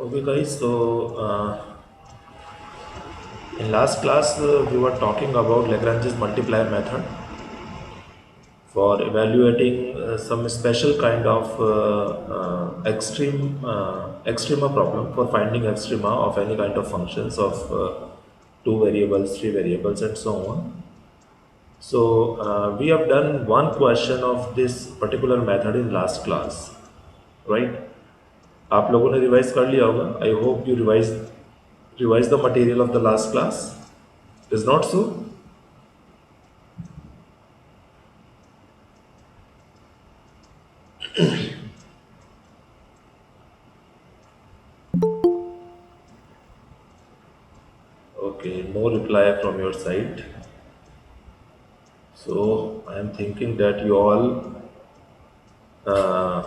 Okay, guys. In last class, we were talking about Lagrange's multiplier method for evaluating some special kind of extrema problem for finding extrema of any kind of functions of two variables, three variables, and so on. We have done one question of this particular method in last class, right? आप लोगों ने revise कर लिया होगा. I hope you revise the material of the last class. Is not so? Okay, no reply from your side. So I am thinking that uh,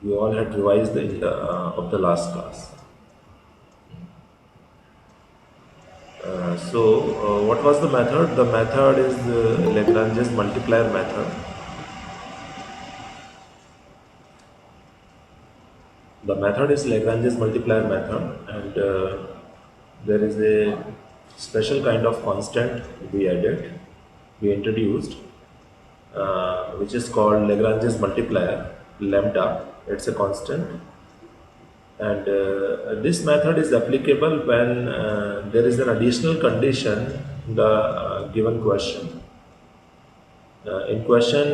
you all had revised the of the last class. What was the method? The method is Lagrange's multiplier method. The method is Lagrange's multiplier method, and there is a special kind of constant we introduced, which is called Lagrange's multiplier, lambda. It's a constant, and this method is applicable when there is an additional condition in the given question. In question,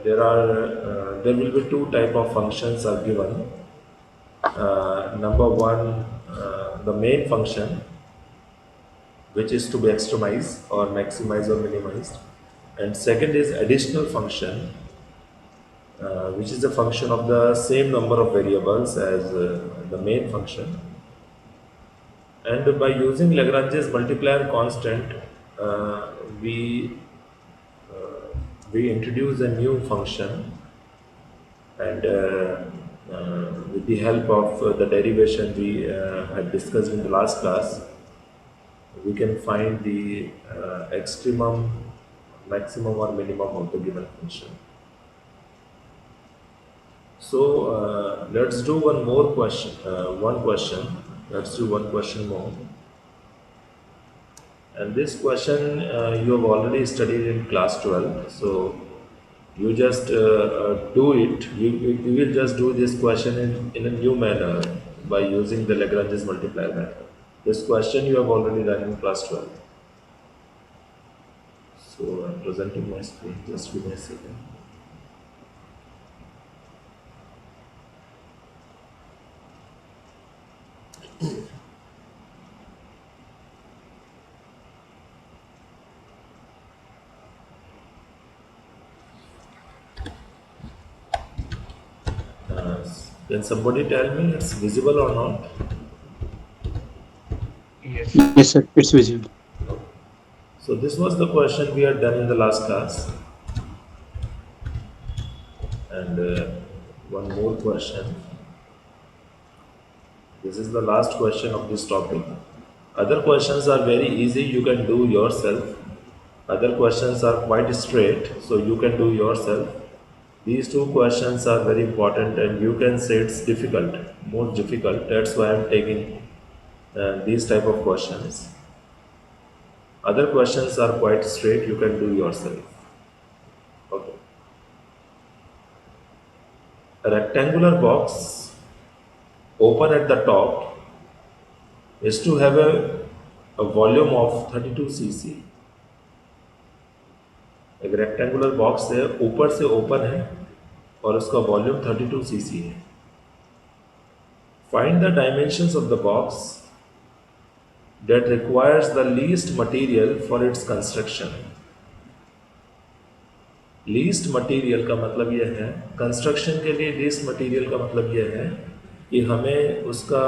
there will be two type of functions are given. Number one, the main function, which is to be extremized or maximized or minimized, and second is additional function, which is a function of the same number of variables as the main function. And by using Lagrange's multiplier constant, uh, we we introduce a new function, and with the help of the derivation we had discussed in the last class, we can find the extremum, maximum, or minimum of the given function. Let's do one more question. One question. Let's do one question more. And this question you have already studied in class 12. So you just do it. You will just do this question in a new manner by using the Lagrange's multiplier method. This question you have already done in class 12. So I'm presenting my screen. Just give me a second. Uh, can somebody tell me it's visible or not? Yes. Yes, sir. It's visible. So this was the question we had done in the last class. And one more question. This is the last question of this topic. Other questions are very easy, you can do yourself. Other questions are quite straight, so you can do yourself. These two questions are very important, and you can say it's difficult, more difficult. That's why I'm taking these type of questions. Other questions are quite straight, you can do yourself. Okay. A rectangular box open at the top is to have a volume of 32 cc. एक rectangular box है, ऊपर से open है और उसका volume 32 CC है. Find the dimensions of the box that requires the least material for its construction. Least material का मतलब यह है, कंस्ट्रक्शन के लिए लीस्ट मटेरियल का मतलब यह है कि हमें उसका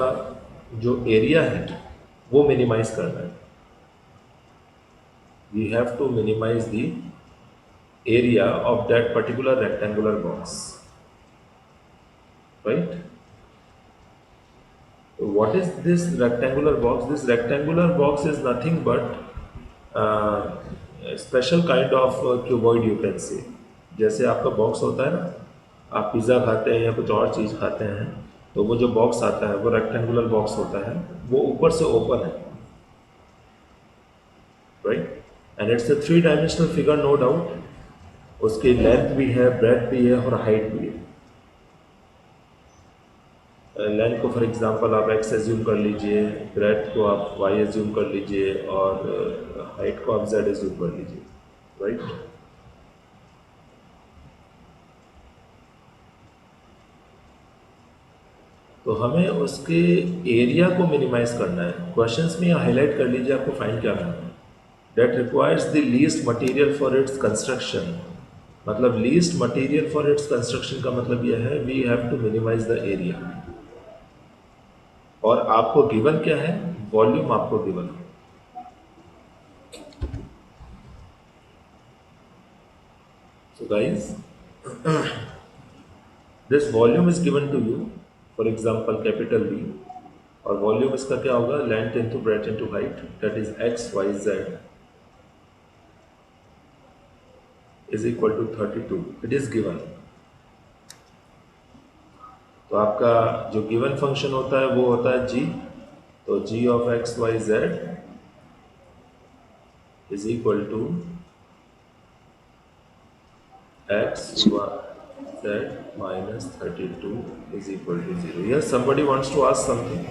जो एरिया है वो मिनिमाइज करना है. We have to minimise the area of that particular rectangular box, right? What is this rectangular box? This rectangular box is nothing but a special kind of cuboid, you can say. जैसे आपका box होता है ना, आप pizza खाते हैं या कुछ और चीज़ खाते हैं, तो वो जो बॉक्स आता है वो रेक्टेंगुलर बॉक्स होता है, वो ऊपर से ओपन है, right, and it's a three dimensional figure no doubt. उसकी लेंथ भी है, ब्रेथ भी है और हाइट भी है। लेंथ को फॉर एग्जांपल आप एक्स एज्यूम कर लीजिए, ब्रेथ को आप वाई एज्यूम कर लीजिए और हाइट को आप जेड एज्यूम कर लीजिए, राइट। तो हमें उसके एरिया को मिनिमाइज करना है। क्वेश्चंस में हाईलाइट कर लीजिए आपको फाइंड क्या करना है। That requires the least material for its construction. मतलब least material for its construction का मतलब यह है we have to minimise the area. और आपको गिवन क्या है, वॉल्यूम आपको गिवन है। So guys, this volume is given to you, for example capital B, और वॉल्यूम इसका क्या होगा, length into breadth into height, that is x y z is equal to 32। It is given. तो आपका जो given function होता है वो होता है जी। तो G of x y z is equal to x y z minus 32 is equal to 0। Yes, somebody wants to ask something.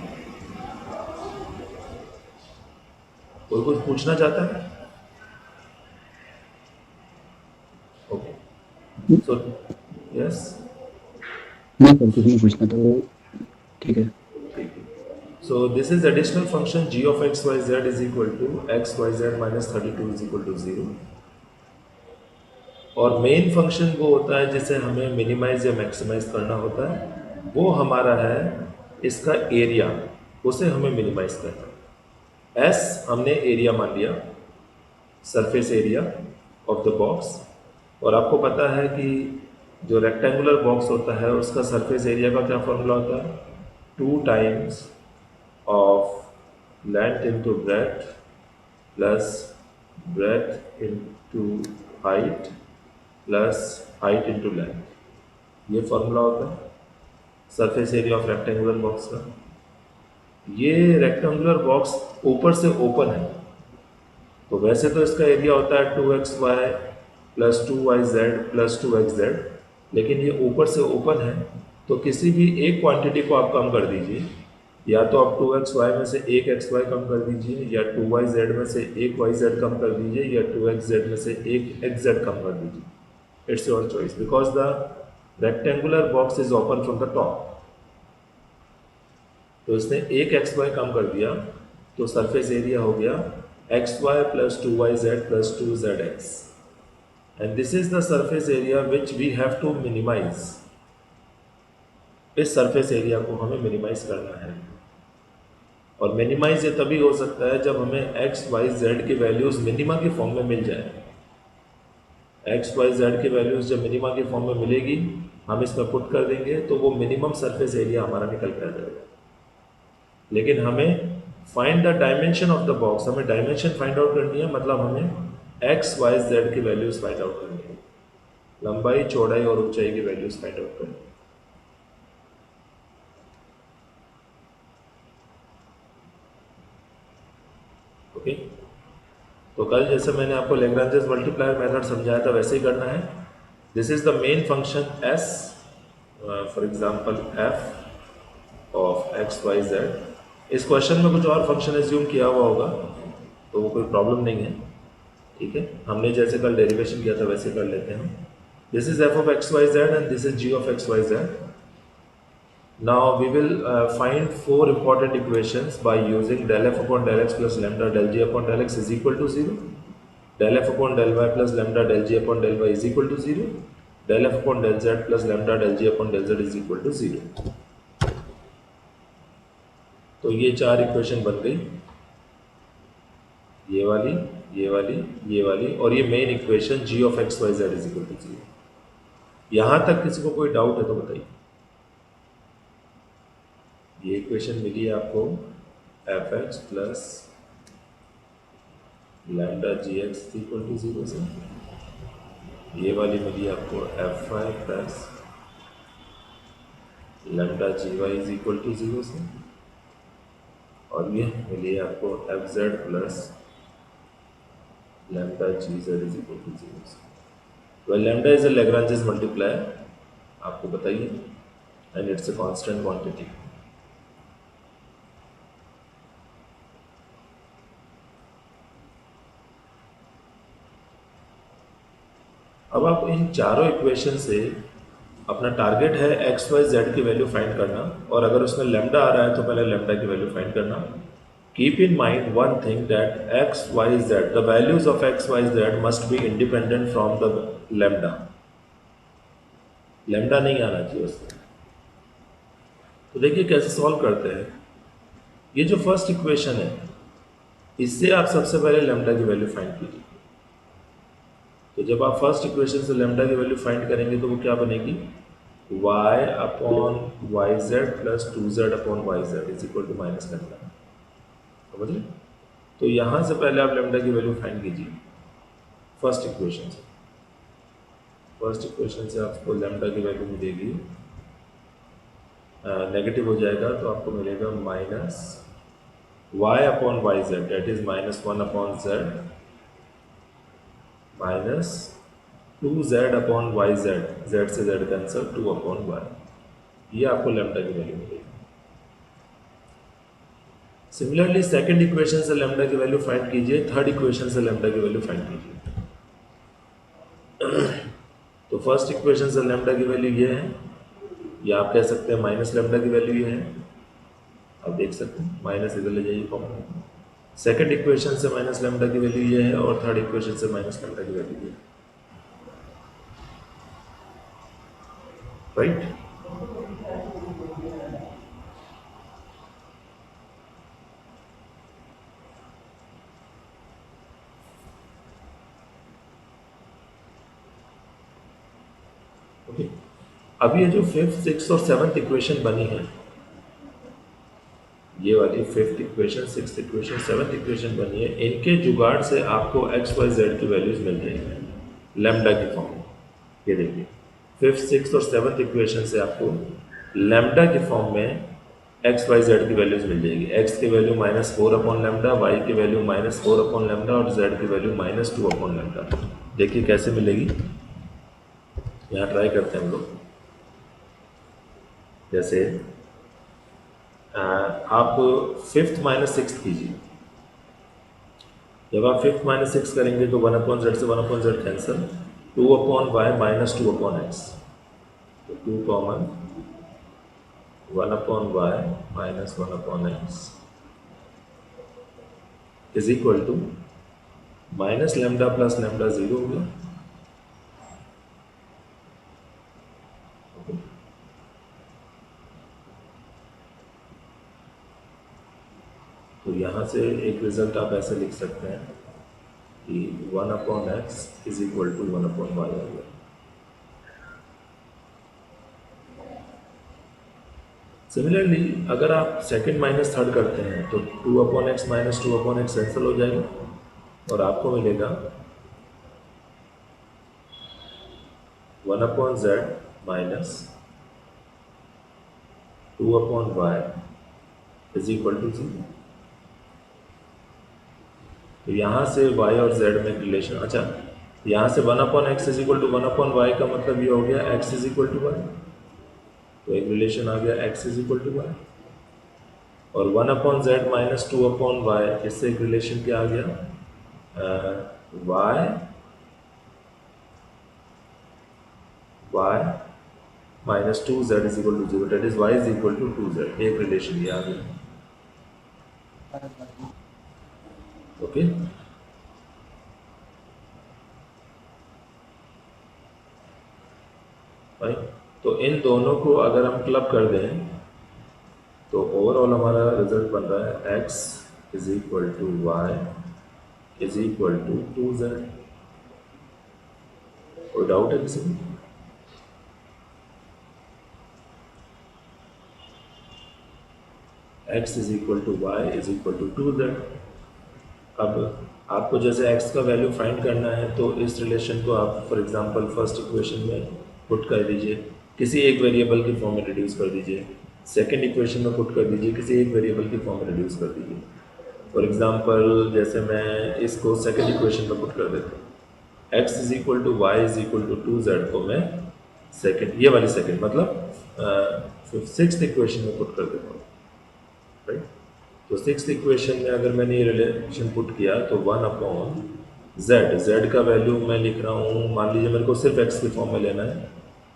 कोई कुछ पूछना चाहता है? ओके, सो यस, नहीं सर, कुछ नहीं पूछना था वो। ठीक है। so this is additional function g of x y z is equal to x y z minus 32 is equal to 0। और मेन फंक्शन वो होता है जिसे हमें मिनिमाइज या मैक्सिमाइज करना होता है, वो हमारा है इसका एरिया, उसे हमें मिनिमाइज करना है। एस हमने एरिया मान लिया, surface area of the box. और आपको पता है कि जो रेक्टेंगुलर बॉक्स होता है उसका सरफेस एरिया का क्या फॉर्मूला होता है, 2 times of length into breadth plus breadth into height plus height into length. ये फॉर्मूला होता है surface area of rectangular box का। ये रेक्टेंगुलर बॉक्स ऊपर से ओपन है, तो वैसे तो इसका एरिया होता है 2xy plus 2yz plus 2xz, लेकिन ये ऊपर से ओपन है, तो किसी भी एक क्वांटिटी को आप कम कर दीजिए। या तो आप 2xy में से एक xy कम कर दीजिए, या 2yz में से एक yz कम कर दीजिए, या 2xz में से एक xz कम कर दीजिए। It's your choice, because the rectangular box is open from the top. तो इसने एक एक्स वाई कम कर दिया, तो सरफेस एरिया हो गया x y plus 2yz plus 2zx, and this is the surface area which we have to minimise. इस surface area को हमें मिनिमाइज करना है। और मिनिमाइज ये तभी हो सकता है जब हमें एक्स वाई जेड की वैल्यूज मिनिमा के फॉर्म में मिल जाए। एक्स वाई जेड की वैल्यूज जब मिनिमा के फॉर्म में मिलेगी, हम इसमें पुट कर देंगे तो वो मिनिमम सरफेस एरिया हमारा निकल कर जाएगा। लेकिन हमें find the dimension of the box, हमें डायमेंशन फाइंड आउट करनी है, मतलब हमें एक्स वाई जेड की वैल्यूज फाइंड आउट करनी है, लंबाई चौड़ाई और ऊंचाई की वैल्यूज फाइंड आउट करनी है। ओके, तो कल जैसे मैंने आपको लैग्रांजेस मल्टीप्लायर मेथड समझाया था वैसे ही करना है। This is the main function s, for example f of x y z. इस क्वेश्चन में कुछ और फंक्शन एज्यूम किया हुआ होगा, तो वो कोई प्रॉब्लम नहीं है, ठीक है। हमने जैसे कल डेरिवेशन किया था वैसे कर लेते हैं। This is f of x y z and this is g of x y z. Now we will find four important equations by using del f upon del x plus lambda del g upon del x is equal to 0, del f upon del y plus lambda del g upon del y is equal to 0, del f upon del z plus lambda del g upon del z is equal to 0। तो ये चार equation बन गई, ये वाली, ये वाली, ये वाली, और ये main equation g of x y z is equal to 0। यहां तक किसी को कोई डाउट है तो बताइए। ये इक्वेशन मिली है आपको f x plus lambda g x equal to 0 से। ये वाली मिली आपको f y plus lambda g y is equal to 0 से, और ये मिली आपको f z plus lambda g z is equal to 0 से। Well lambda is a Lagrange's multiplier, आपको बताइए, and it's a constant quantity. अब आप इन चारों इक्वेशन से अपना टारगेट है एक्स वाई जेड की वैल्यू फाइंड करना, और अगर उसमें लैम्डा आ रहा है तो पहले लैम्डा की वैल्यू फाइंड करना। Keep in mind one thing that x y z, the values of x y z must be independent from the lambda. Lambda नहीं आना चाहिए उसमें। तो देखिए कैसे सॉल्व करते हैं। ये जो फर्स्ट इक्वेशन है, इससे आप सबसे पहले लैम्डा की वैल्यू फाइंड कीजिए। तो जब आप फर्स्ट इक्वेशन से लैम्डा की वैल्यू फाइंड करेंगे तो वो क्या बनेगी, y upon y z plus two z upon y z is equal to minus lambda. समझ? तो यहाँ से पहले आप लैम्डा की वैल्यू फाइंड कीजिए फर्स्ट इक्वेशन से। फर्स्ट इक्वेशन से आपको लैम्डा की वैल्यू मिलेगी, नेगेटिव हो जाएगा तो आपको मिलेगा minus y upon y z, that is minus one upon z minus two z upon y z, z से z cancel, two upon y. ये आपको लैम्डा की वैल्यू मिलेगी। सिमिलरली सेकंड इक्वेशन से लैम्डा की वैल्यू फाइंड कीजिए, third equation से lambda की वैल्यू फाइंड कीजिए। तो फर्स्ट इक्वेशन से लैम्डा की वैल्यू ये है, या आप कह सकते हैं माइनस लैम्डा की वैल्यू ये है। आप देख सकते हैं माइनस इधर ले जाइए कॉमन। सेकंड इक्वेशन से माइनस लैम्डा की वैल्यू ये है, और थर्ड इक्वेशन से माइनस लैम्डा की वैल्यू ये है। राइट? ओके। अब ये जो फिफ्थ सिक्स और सेवन्थ इक्वेशन बनी है, ये वाली fifth equation, sixth equation, seventh equation बनी है, इनके जुगाड़ से आपको एक्स वाई जेड की वैल्यूज मिल जाएंगी लैम्डा की फॉर्म में। ये देखिए फिफ्थ सिक्स और सेवन्थ इक्वेशन से आपको लैम्डा की फॉर्म में एक्स वाई जेड की वैल्यूज मिल जाएगी। एक्स की value minus four upon lambda, y की value minus four upon lambda, और जेड की value minus two upon lambda. देखिए कैसे मिलेगी, यहाँ ट्राई करते हैं हम लोग। जैसे आप फिफ्थ माइनस सिक्स कीजिए। जब आप फिफ्थ माइनस सिक्स करेंगे तो वन अपॉन जेड से one upon z cancel, two upon y minus two upon x, तो two common, one upon y minus one upon x is equal to minus lambda plus lambda zero हो गया। तो यहाँ से एक result आप ऐसे लिख सकते हैं कि one upon x is equal to one upon y आ गया। सिमिलरली अगर आप सेकंड माइनस थर्ड करते हैं तो two upon x minus two upon x cancel हो जाएगा, और आपको मिलेगा one upon z minus two upon y is equal to zero. तो यहाँ से y और z में रिलेशन, अच्छा यहाँ से one upon x is equal to one upon y का मतलब ये हो गया x is equal to y, तो एक रिलेशन आ गया x is equal to y. और one upon z minus two upon y, इससे एक रिलेशन क्या आ गया, y minus two z is equal to zero, that is y is equal to two z, एक रिलेशन ये आ गया। ओके भाई, तो इन दोनों को अगर हम क्लब कर दें तो ओवरऑल हमारा रिजल्ट बन रहा है x is equal to y is equal to two z. कोई डाउट है किसी में? x is equal to y is equal to two z. अब आपको जैसे x का वैल्यू फाइंड करना है तो इस रिलेशन को आप फॉर एग्जांपल फर्स्ट इक्वेशन में पुट कर दीजिए। किसी एक वेरिएबल की फॉर्म में रिड्यूस कर दीजिए, सेकेंड इक्वेशन में पुट कर दीजिए, किसी एक वेरिएबल की फॉर्म में रिड्यूस कर दीजिए। फॉर एग्जांपल जैसे मैं इसको सेकेंड इक्वेशन में पुट कर देता हूँ, x is equal to y is equal to 2z को मैं सेकेंड, ये वाली सेकेंड मतलब सिक्स्थ इक्वेशन में पुट कर देता हूँ, राइट। तो सिक्स्थ इक्वेशन में अगर मैंने ये रिलेशन पुट किया तो 1 अपॉन z का वैल्यू मैं लिख रहा हूँ, मान लीजिए मेरे को सिर्फ x की फॉर्म में लेना है,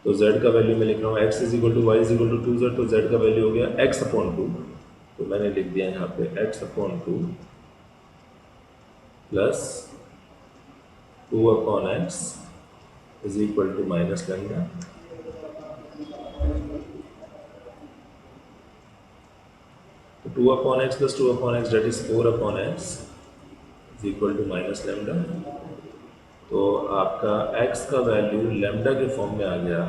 तो z का वैल्यू मैं लिख रहा हूँ x is equal to y is equal to 2z, तो z का वैल्यू हो गया x अपॉन 2, तो मैंने लिख दिया यहाँ पे x upon 2 plus 2 upon x is equal to minus lambda. तो 2 upon x plus 2 upon x that is 4 upon x is equal to minus lambda. तो आपका x का वैल्यू लैम्डा के फॉर्म में आ गया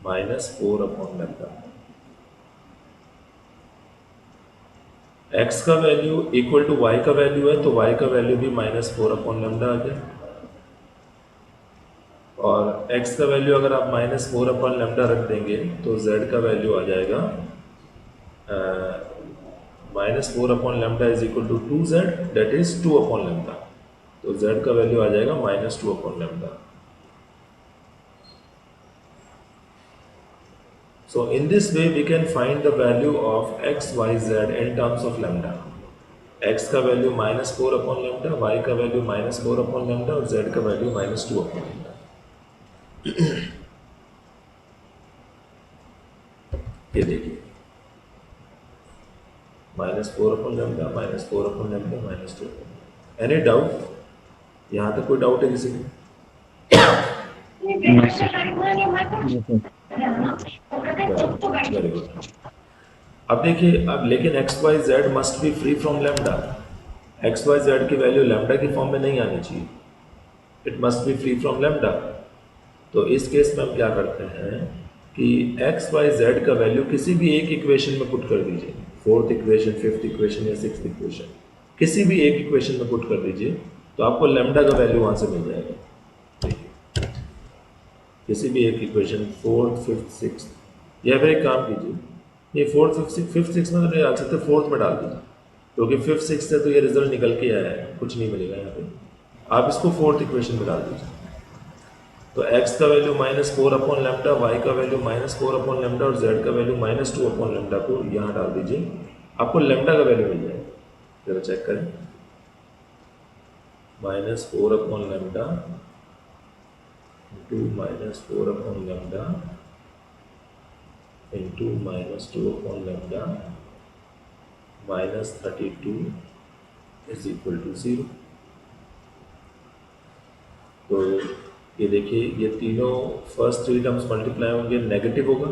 -4 अपॉन लैम्डा। x का value equal to y का value है, तो y का वैल्यू भी -4 अपॉन लैम्डा आ गया। और x का वैल्यू अगर आप -4 अपॉन लैम्डा रख देंगे तो z का वैल्यू आ जाएगा -4 upon lambda is equal to 2z that is 2 upon lambda, तो z का वैल्यू आ जाएगा -2 upon lambda. So in this way we can find the value of x, y, z in terms of lambda. x का value -4 upon lambda, y का value -4 upon lambda और z का value -2 upon lambda. ये देखिए -4 upon lambda, -4 upon lambda, -2 upon. Any doubt? यहाँ तक कोई doubt है किसी को? No, sir. Yes, sir. Very good. अब देखिए, अब लेकिन x y z must be free from lambda. X y z की वैल्यू लैम्डा की फॉर्म में नहीं आनी चाहिए, it must be free from lambda. तो इस केस में हम क्या करते हैं कि एक्स वाई जेड का वैल्यू किसी भी एक इक्वेशन में पुट कर दीजिए, फोर्थ इक्वेशन, फिफ्थ इक्वेशन या सिक्स्थ इक्वेशन, किसी भी एक इक्वेशन में पुट कर दीजिए, तो आपको लैम्डा का वैल्यू वहाँ से मिल जाएगा। देखिए, किसी भी एक इक्वेशन, फोर्थ, फिफ्थ, सिक्स, या फिर एक काम कीजिए, ये फोर्थ, फिफ्थ, सिक्स में तो नहीं डाल सकते, फोर्थ में डाल दीजिए, क्योंकि फिफ्थ सिक्स से तो ये रिजल्ट निकल के आया है, कुछ नहीं मिलेगा यहाँ पे। आप इसको फोर्थ इक्वेशन में डाल दीजिए। तो x का वैल्यू -4 अपॉन लैम्डा, y का वैल्यू -4 अपॉन लैम्डा और z का वैल्यू -2 अपॉन लैम्डा को यहाँ डाल दीजिए, आपको लैम्डा का वैल्यू मिल जाएगा। जरा चेक करें, -4 upon lambda into -4 upon lambda into -2 upon lambda -32 is equal to 0। तो ये देखिए, ये तीनों फर्स्ट थ्री टर्म्स मल्टीप्लाई होंगे, नेगेटिव होगा,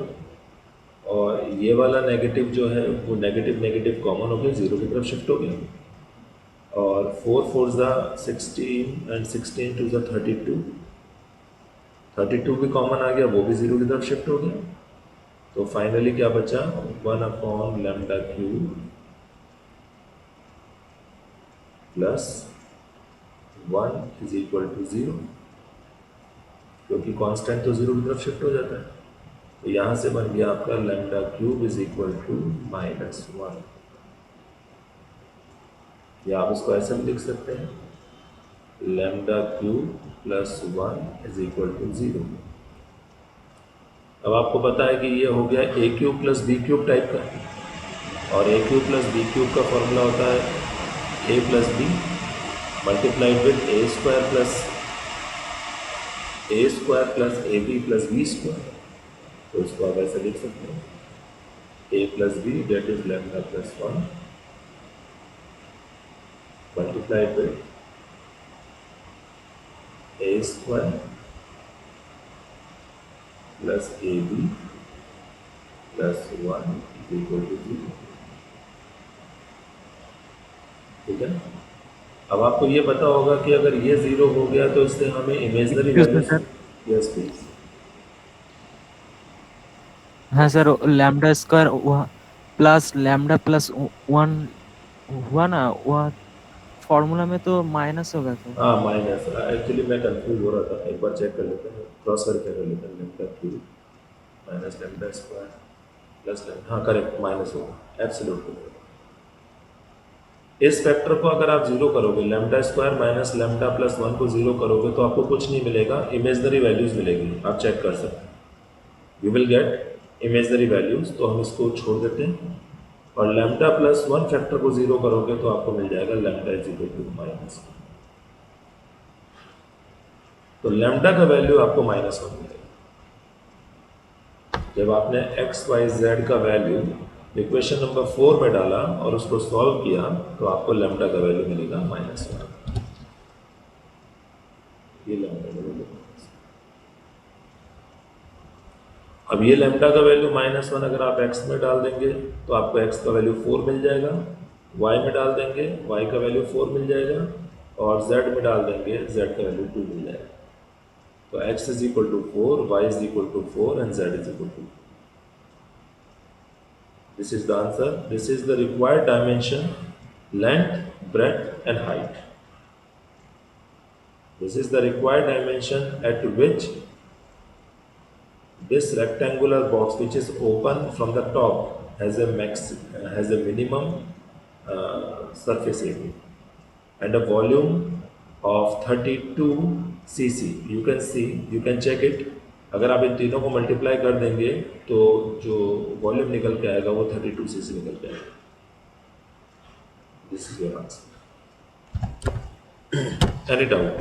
और ये वाला नेगेटिव जो है वो नेगेटिव नेगेटिव कॉमन हो गया, 0 की तरफ शिफ्ट हो गया। और 4 4 ज़ा 16 एंड 16 2 ज़ा 32, 32 भी कॉमन आ गया, वो भी 0 की तरफ शिफ्ट हो गया। तो फाइनली क्या बचा, 1 upon lambda cube plus 1 is equal to 0, क्योंकि कांस्टेंट तो 0 की तरफ शिफ्ट हो जाता है। तो यहाँ से बन गया आपका lambda cube is equal to -1, या आप इसको ऐसे भी लिख सकते हैं, lambda cube plus 1 is equal to 0। अब आपको पता है कि ये हो गया a cube plus b cube type का, और a cube plus b cube का फॉर्मूला होता है a plus b multiplied with a square plus a b plus b square. तो इसको आप ऐसे लिख सकते हैं, a plus b that is lambda plus 1 multiplied with a square plus a b plus 1 equal to 0। ठीक है। अब आपको ये पता होगा कि अगर ये 0 हो गया तो इससे हमें imaginary Excuse me, value, sir. Yes please, हाँ sir, lambda square plus lambda plus one हुआ ना, वह फॉर्मूला में तो माइनस होगा सर। हाँ माइनस, एक्चुअली मैं कंफ्यूज हो रहा था, एक बार चेक कर लेते हैं, क्रॉस करके कर लेते हैं। Lambda cube minus lambda square plus lambda, हाँ करेक्ट, माइनस होगा एब्सोल्युटली। इस फैक्टर को अगर आप जीरो करोगे, lambda square minus lambda plus one को जीरो करोगे तो आपको कुछ नहीं मिलेगा, इमेजनरी वैल्यूज मिलेगी, आप चेक कर सकते हैं। You will get imaginary values, तो हम इसको छोड़ देते हैं। और लेमडा प्लस वन फैक्टर को जीरो करोगे तो आपको मिल जाएगा lambda is equal to minus. तो लेमडा का वैल्यू आपको माइनस वन मिलेगा। जब आपने एक्स वाई जेड का वैल्यू इक्वेशन नंबर 4 में डाला और उसको सॉल्व किया तो आपको लेमडा का वैल्यू मिलेगा माइनस वन। ये लेमडा का वैल्यू, अब ये लेमडा का वैल्यू माइनस वन अगर आप एक्स में डाल देंगे तो आपको एक्स का वैल्यू 4 मिल जाएगा, वाई में डाल देंगे वाई का वैल्यू 4 मिल जाएगा, और जेड में डाल देंगे जेड का वैल्यू 2 मिल जाएगा। तो x is equal to 4, y is equal to 4 and z is equal to 2। This is the answer. This is the required dimension, length, breadth and height. This is the required dimension at which this rectangular box, which is open from the top, has a minimum surface area and a volume of 32 cc. You can see, you can check it. अगर आप इन तीनों को multiply कर देंगे तो जो volume निकल के आएगा वो 32 cc निकल के आएगा। This is your answer. Any doubt?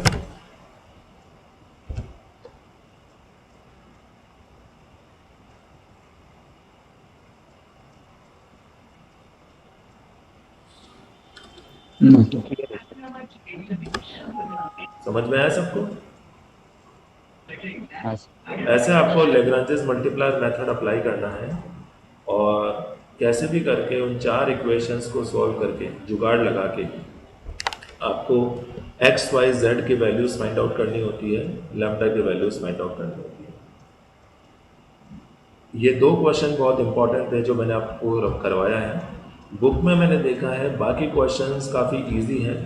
No, sir. समझ में आया सबको? हाँ sir. ऐसे आपको लेग्रांजेस मल्टीप्लायर मेथड अप्लाई करना है और कैसे भी करके उन चार इक्वेशंस को सॉल्व करके जुगाड़ लगा के आपको एक्स वाई जेड की वैल्यूज फाइंड आउट करनी होती है, लैम्डा की वैल्यूज फाइंड आउट करनी होती है। ये दो क्वेश्चन बहुत इंपॉर्टेंट थे जो मैंने आपको करवाया है। बुक में मैंने देखा है बाकी क्वेश्चंस काफ़ी इजी हैं,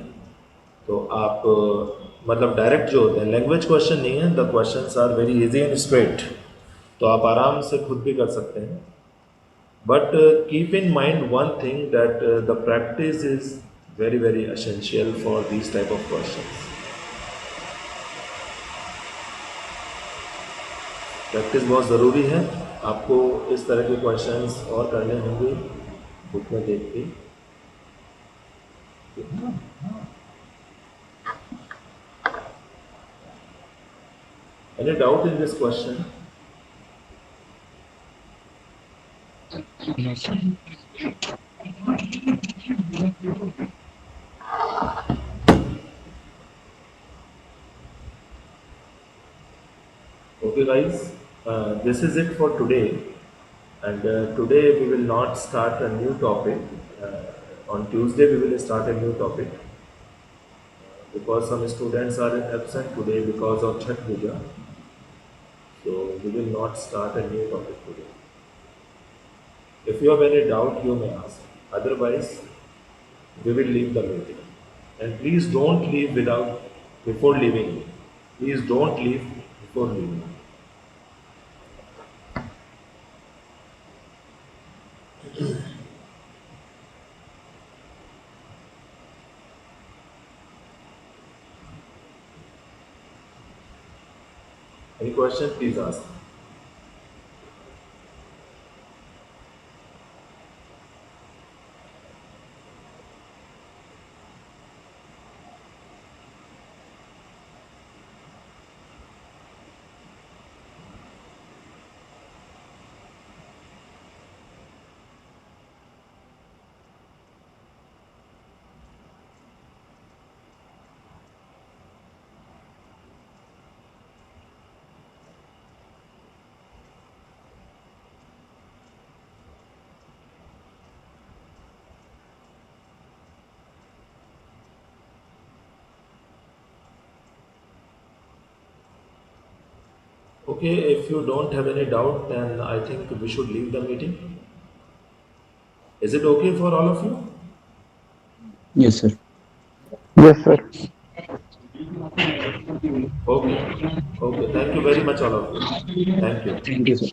तो आप मतलब डायरेक्ट जो होते हैं, लैंग्वेज क्वेश्चन नहीं है, the questions are very easy and straight, तो आप आराम से खुद भी कर सकते हैं। But keep in mind one thing that the practice is very very essential for these type of questions. Practice बहुत ज़रूरी है, आपको इस तरह के क्वेश्चंस और करने होंगे बुक में देख के। Any doubt in this question? No, sir. Okay guys, this is it for today, and today we will not start a new topic. On Tuesday we will start a new topic because some students are absent today because of Chhath Puja. So we will not start a new topic today. If you have any doubt, you may ask. Otherwise, we will leave the meeting. And please don't leave before leaving. Please don't leave before leaving. Any question, please ask. Okay, if you don't have any doubt, then I think we should leave the meeting. Is it okay for all of you? Yes, sir. Yes, sir. Okay. Okay. Thank you very much, all of you. Thank you. Thank you, sir.